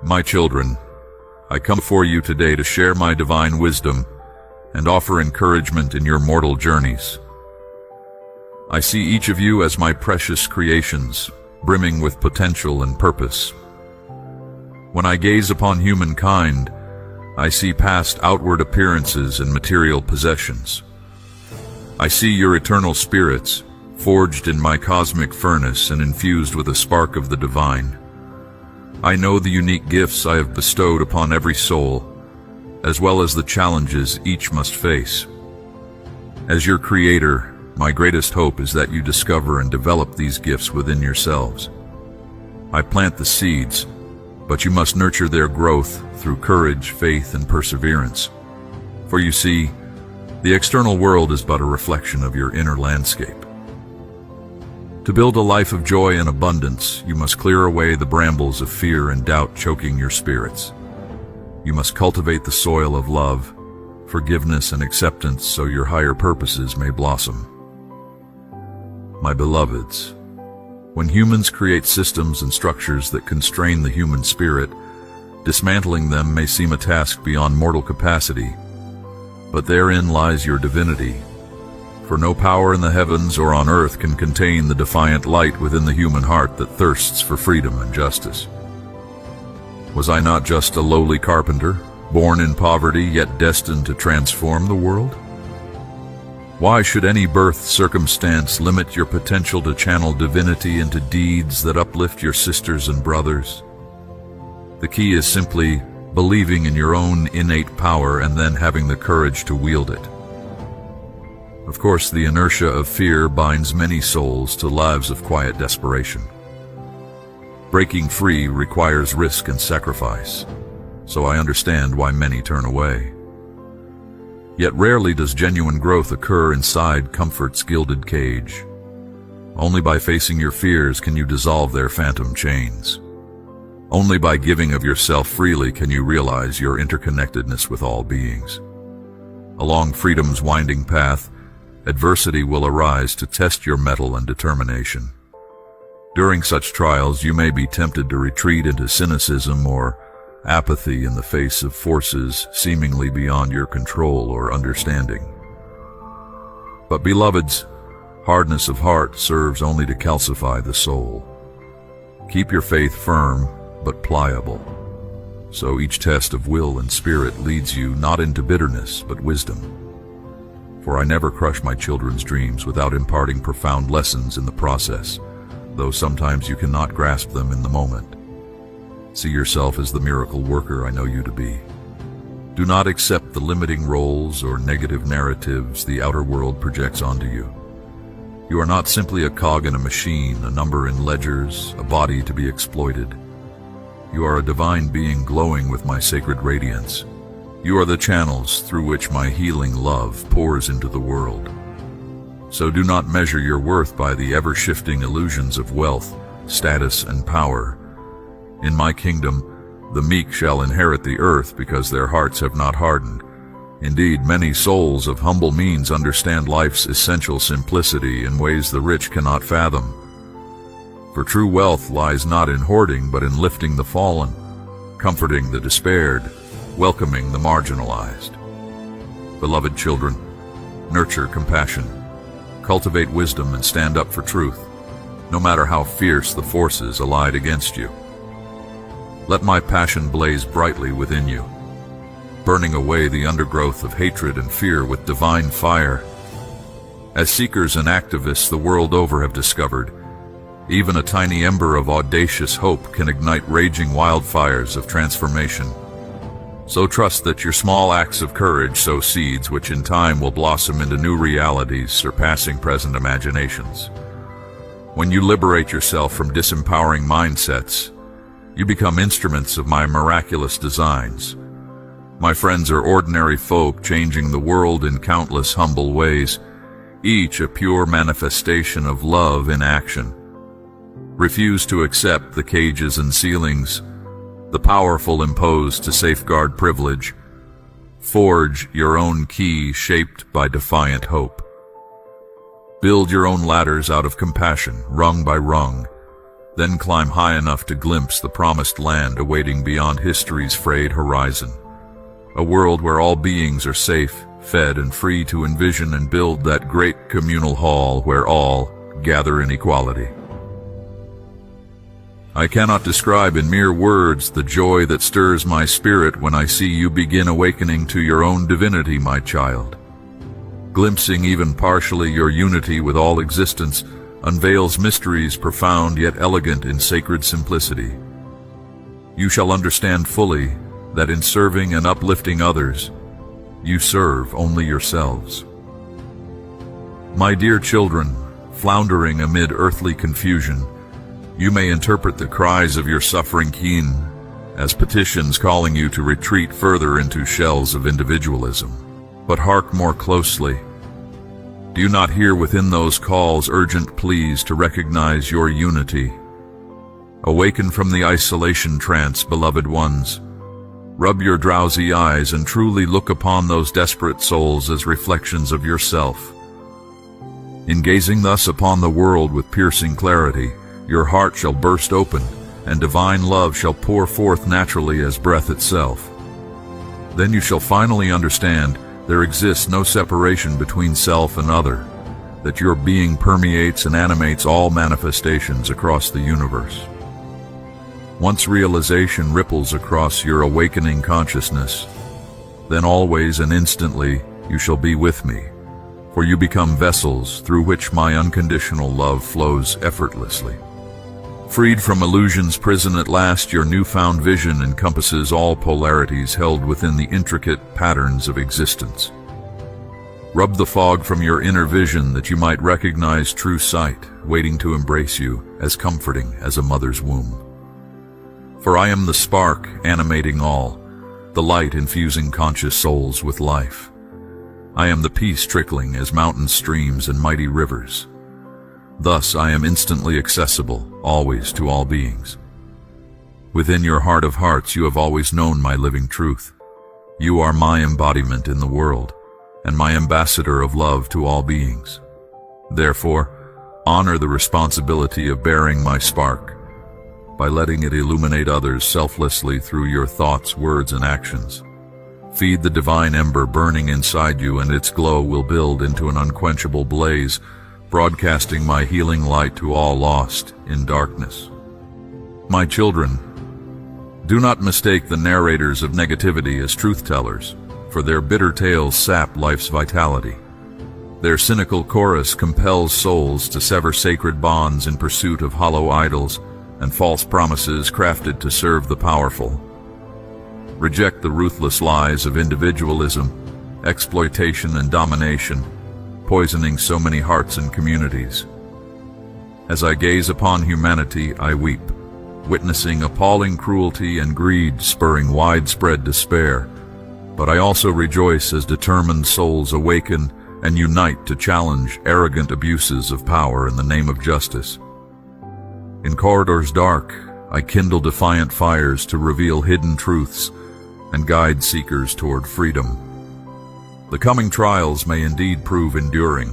My children, I come before you today to share my divine wisdom and offer encouragement in your mortal journeys. I see each of you as my precious creations, brimming with potential and purpose. When I gaze upon humankind, I see past outward appearances and material possessions. I see your eternal spirits, forged in my cosmic furnace and infused with a spark of the divine. I know the unique gifts I have bestowed upon every soul, as well as the challenges each must face. As your creator, my greatest hope is that you discover and develop these gifts within yourselves. I plant the seeds, but you must nurture their growth through courage, faith, and perseverance. For you see, the external world is but a reflection of your inner landscape. To build a life of joy and abundance, you must clear away the brambles of fear and doubt choking your spirits. You must cultivate the soil of love, forgiveness, and acceptance so your higher purposes may blossom. My beloveds, when humans create systems and structures that constrain the human spirit, dismantling them may seem a task beyond mortal capacity, but therein lies your divinity. For no power in the heavens or on earth can contain the defiant light within the human heart that thirsts for freedom and justice. Was I not just a lowly carpenter, born in poverty yet destined to transform the world? Why should any birth circumstance limit your potential to channel divinity into deeds that uplift your sisters and brothers? The key is simply believing in your own innate power and then having the courage to wield it. Of course, the inertia of fear binds many souls to lives of quiet desperation. Breaking free requires risk and sacrifice, so I understand why many turn away. Yet rarely does genuine growth occur inside comfort's gilded cage. Only by facing your fears can you dissolve their phantom chains. Only by giving of yourself freely can you realize your interconnectedness with all beings. Along freedom's winding path, adversity will arise to test your mettle and determination. During such trials, you may be tempted to retreat into cynicism or apathy in the face of forces seemingly beyond your control or understanding. But beloveds, hardness of heart serves only to calcify the soul. Keep your faith firm but pliable, so each test of will and spirit leads you not into bitterness but wisdom. For I never crush my children's dreams without imparting profound lessons in the process, though sometimes you cannot grasp them in the moment. See yourself as the miracle worker I know you to be. Do not accept the limiting roles or negative narratives the outer world projects onto you. You are not simply a cog in a machine, a number in ledgers, a body to be exploited. You are a divine being glowing with my sacred radiance. You are the channels through which my healing love pours into the world. So do not measure your worth by the ever-shifting illusions of wealth, status, and power. In my kingdom, the meek shall inherit the earth because their hearts have not hardened. Indeed, many souls of humble means understand life's essential simplicity in ways the rich cannot fathom. For true wealth lies not in hoarding but in lifting the fallen, comforting the despaired, welcoming the marginalized. Beloved children, nurture compassion, cultivate wisdom, and stand up for truth, no matter how fierce the forces allied against you. Let my passion blaze brightly within you, burning away the undergrowth of hatred and fear with divine fire. As seekers and activists the world over have discovered, even a tiny ember of audacious hope can ignite raging wildfires of transformation. So trust that your small acts of courage sow seeds which in time will blossom into new realities surpassing present imaginations. When you liberate yourself from disempowering mindsets, you become instruments of my miraculous designs. My friends are ordinary folk changing the world in countless humble ways, each a pure manifestation of love in action. Refuse to accept the cages and ceilings the powerful impose to safeguard privilege. Forge your own key shaped by defiant hope. Build your own ladders out of compassion, rung by rung, Then climb high enough to glimpse the promised land awaiting beyond history's frayed horizon. A world where all beings are safe, fed, and free to envision and build that great communal hall where all gather in equality. I cannot describe in mere words the joy that stirs my spirit when I see you begin awakening to your own divinity, my child. Glimpsing even partially your unity with all existence unveils mysteries profound yet elegant in sacred simplicity. You shall understand fully that in serving and uplifting others, you serve only yourselves. My dear children, floundering amid earthly confusion, you may interpret the cries of your suffering keen as petitions calling you to retreat further into shells of individualism. But hark more closely. Do you not hear within those calls urgent pleas to recognize your unity? Awaken from the isolation trance, beloved ones. Rub your drowsy eyes and truly look upon those desperate souls as reflections of yourself. In gazing thus upon the world with piercing clarity, your heart shall burst open, and divine love shall pour forth naturally as breath itself. Then you shall finally understand there exists no separation between self and other, that your being permeates and animates all manifestations across the universe. Once realization ripples across your awakening consciousness, then always and instantly you shall be with me, for you become vessels through which my unconditional love flows effortlessly. Freed from illusion's prison at last, your newfound vision encompasses all polarities held within the intricate patterns of existence. Rub the fog from your inner vision that you might recognize true sight, waiting to embrace you, as comforting as a mother's womb. For I am the spark animating all, the light infusing conscious souls with life. I am the peace trickling as mountain streams and mighty rivers. Thus I am instantly accessible, always to all beings. Within your heart of hearts you have always known my living truth. You are my embodiment in the world, and my ambassador of love to all beings. Therefore, honor the responsibility of bearing my spark, by letting it illuminate others selflessly through your thoughts, words, and actions. Feed the divine ember burning inside you, and its glow will build into an unquenchable blaze, broadcasting my healing light to all lost in darkness. My children, do not mistake the narrators of negativity as truth-tellers, for their bitter tales sap life's vitality. Their cynical chorus compels souls to sever sacred bonds in pursuit of hollow idols and false promises crafted to serve the powerful. Reject the ruthless lies of individualism, exploitation, and domination, poisoning so many hearts and communities. As I gaze upon humanity, I weep, witnessing appalling cruelty and greed spurring widespread despair. But I also rejoice as determined souls awaken and unite to challenge arrogant abuses of power in the name of justice. In corridors dark, I kindle defiant fires to reveal hidden truths and guide seekers toward freedom. The coming trials may indeed prove enduring,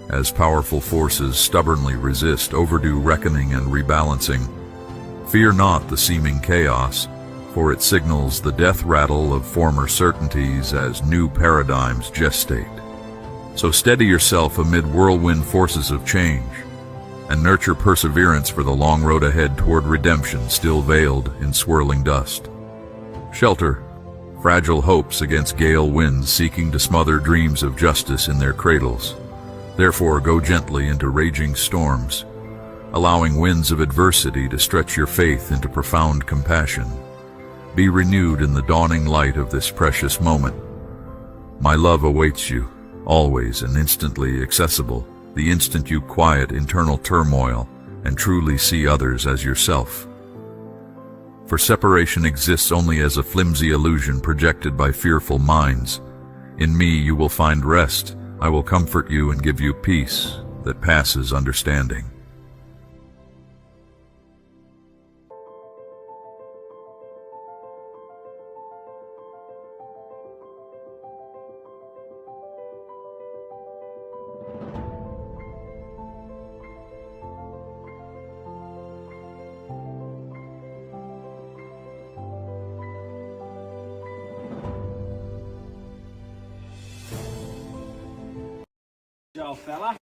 as powerful forces stubbornly resist overdue reckoning and rebalancing. Fear not the seeming chaos, for it signals the death rattle of former certainties as new paradigms gestate. So steady yourself amid whirlwind forces of change, and nurture perseverance for the long road ahead toward redemption still veiled in swirling dust. Shelter fragile hopes against gale winds seeking to smother dreams of justice in their cradles. Therefore go gently into raging storms, allowing winds of adversity to stretch your faith into profound compassion. Be renewed in the dawning light of this precious moment. My love awaits you, always and instantly accessible, the instant you quiet internal turmoil and truly see others as yourself. For separation exists only as a flimsy illusion projected by fearful minds. In me you will find rest. I will comfort you and give you peace that passes understanding. Joe, fella.